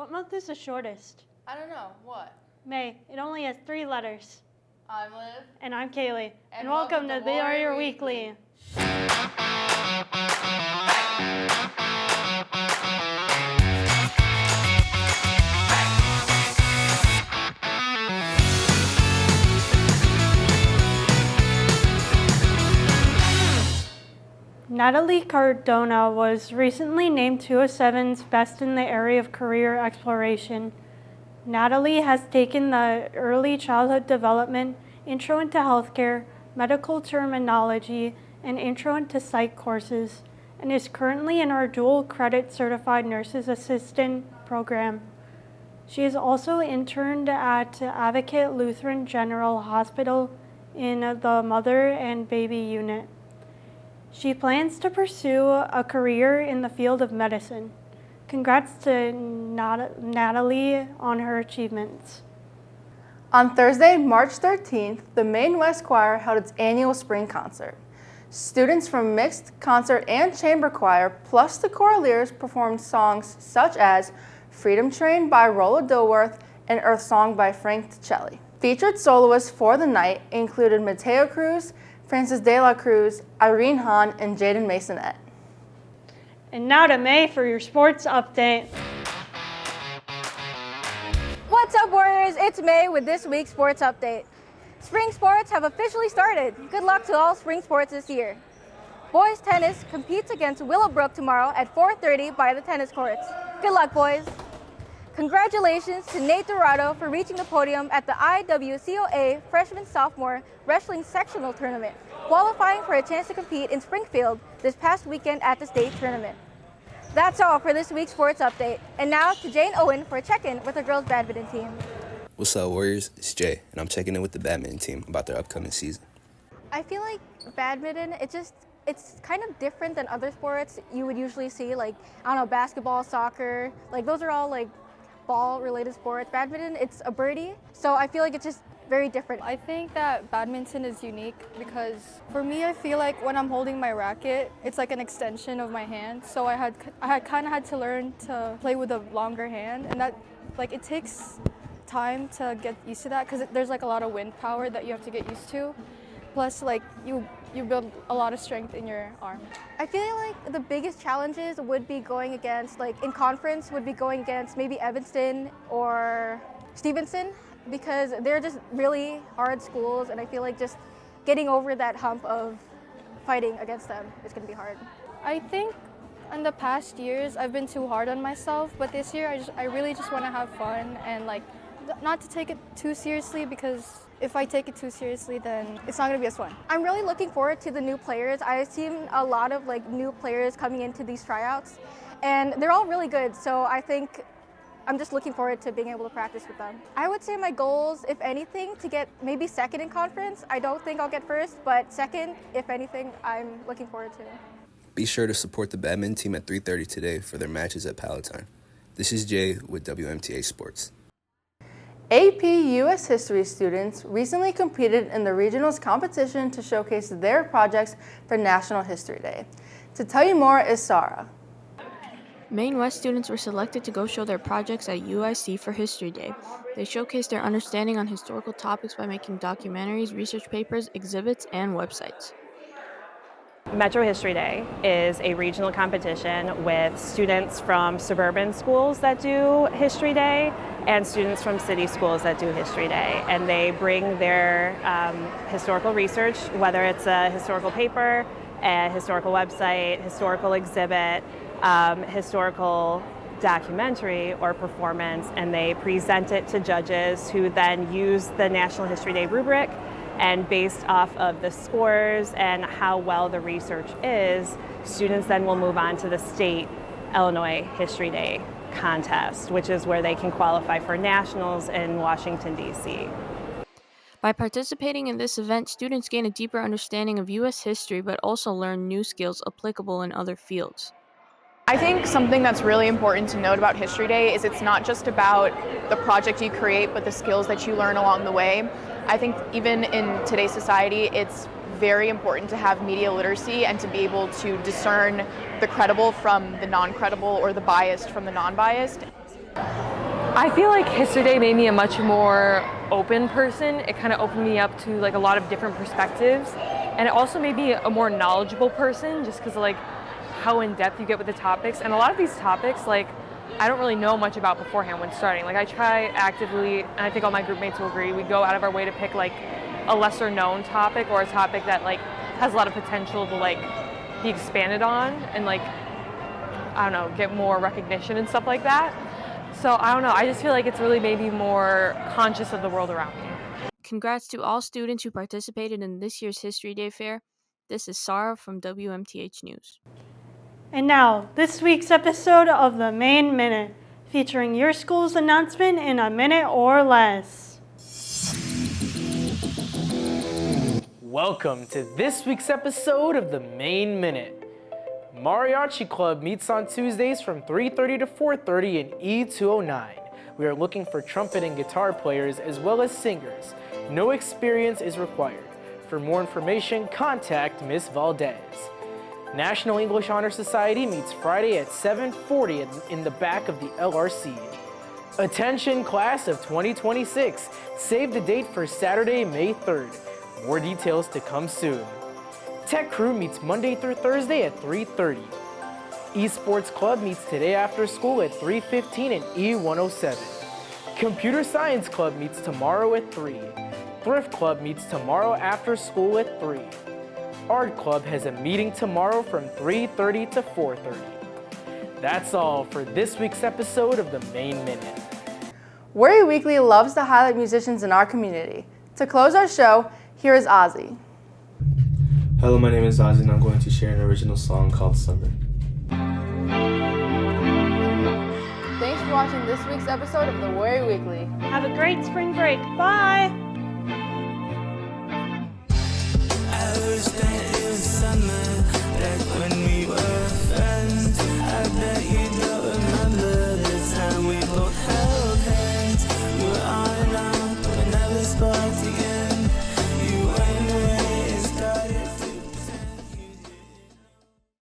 What month is the shortest? I don't know. What? May. It only has 3 letters. I'm Liv. And I'm Kaylee. And welcome to Warrior Weekly. Natalie Cardona was recently named 207's Best in the area of career exploration. Natalie has taken the Early Childhood Development, Intro into Healthcare, Medical Terminology, and Intro into Psych courses, and is currently in our dual credit Certified Nurses Assistant program. She is also interned at Advocate Lutheran General Hospital in the Mother and Baby Unit. She plans to pursue a career in the field of medicine. Congrats to Natalie on her achievements. On Thursday, March 13th, the Maine West Choir held its annual spring concert. Students from mixed concert and chamber choir, plus the choraleers, performed songs such as Freedom Train by Rolla Dilworth and Earth Song by Frank Ticelli. Featured soloists for the night included Mateo Cruz, Francis De La Cruz, Irene Hahn, and Jaden Masonette. And now to May for your sports update. What's up, Warriors? It's May with this week's sports update. Spring sports have officially started. Good luck to all spring sports this year. Boys tennis competes against Willowbrook tomorrow at 4:30 by the tennis courts. Good luck, boys. Congratulations to Nate Dorado for reaching the podium at the IWCOA Freshman-Sophomore Wrestling Sectional Tournament, qualifying for a chance to compete in Springfield this past weekend at the state tournament. That's all for this week's sports update. And now to Jane Owen for a check-in with the girls' badminton team. What's up, Warriors? It's Jay, and I'm checking in with the badminton team about their upcoming season. I feel like badminton, it's kind of different than other sports you would usually see, like, I don't know, basketball, soccer, like those are all like ball-related sports. Badminton, it's a birdie, so I feel like it's just very different. I think that badminton is unique because for me, I feel like when I'm holding my racket, it's like an extension of my hand. So I had kind of had to learn to play with a longer hand, and that, like, it takes time to get used to that because there's like a lot of wind power that you have to get used to. Plus, like, you build a lot of strength in your arm. I feel like the biggest challenges would be going against, like in conference, would be going against maybe Evanston or Stevenson, because they're just really hard schools, and I feel like just getting over that hump of fighting against them is going to be hard. I think in the past years I've been too hard on myself, but this year I really just want to have fun and like not to take it too seriously, because if I take it too seriously, then it's not going to be as fun. I'm really looking forward to the new players. I've seen a lot of like new players coming into these tryouts, and they're all really good. So I think I'm just looking forward to being able to practice with them. I would say my goals, if anything, to get maybe second in conference. I don't think I'll get first, but second, if anything, I'm looking forward to. Be sure to support the badminton team at 3:30 today for their matches at Palatine. This is Jay with WMTA Sports. AP U.S. History students recently competed in the regionals competition to showcase their projects for National History Day. To tell you more is Sarah. Maine West students were selected to go show their projects at UIC for History Day. They showcased their understanding on historical topics by making documentaries, research papers, exhibits, and websites. Metro History Day is a regional competition with students from suburban schools that do History Day and students from city schools that do History Day. And they bring their historical research, whether it's a historical paper, a historical website, historical exhibit, historical documentary or performance, and they present it to judges who then use the National History Day rubric, and based off of the scores and how well the research is, students then will move on to the state Illinois History Day contest, which is where they can qualify for nationals in Washington, D.C. By participating in this event, students gain a deeper understanding of U.S. history, but also learn new skills applicable in other fields. I think something that's really important to note about History Day is it's not just about the project you create, but the skills that you learn along the way. I think even in today's society, it's very important to have media literacy and to be able to discern the credible from the non-credible or the biased from the non-biased. I feel like History Day made me a much more open person. It kind of opened me up to like a lot of different perspectives, and it also made me a more knowledgeable person just because of like how in depth you get with the topics. And a lot of these topics, like, I don't really know much about beforehand when starting. Like, I try actively, and I think all my group mates will agree, we go out of our way to pick like a lesser known topic or a topic that like has a lot of potential to like be expanded on and like, I don't know, get more recognition and stuff like that. So I don't know, I just feel like it's really made me more conscious of the world around me. Congrats to all students who participated in this year's History Day Fair. This is Sarah from WMTH News. And now, this week's episode of the Main Minute, featuring your school's announcement in a minute or less. Welcome to this week's episode of the Main Minute. Mariachi Club meets on Tuesdays from 3:30 to 4:30 in E209. We are looking for trumpet and guitar players as well as singers. No experience is required. For more information, contact Miss Valdez. National English Honor Society meets Friday at 7:40 in the back of the LRC. Attention class of 2026, save the date for Saturday, May 3rd. More details to come soon. Tech Crew meets Monday through Thursday at 3:30. Esports Club meets today after school at 3:15 in E107. Computer Science Club meets tomorrow at 3. Thrift Club meets tomorrow after school at 3. Art Club has a meeting tomorrow from 3:30 to 4:30. That's all for this week's episode of the Main Minute. Worry Weekly loves to highlight musicians in our community. To close our show, here is Ozzy. Hello, my name is Ozzy and I'm going to share an original song called Summer. Thanks for watching this week's episode of the Worry Weekly. Have a great spring break. Bye!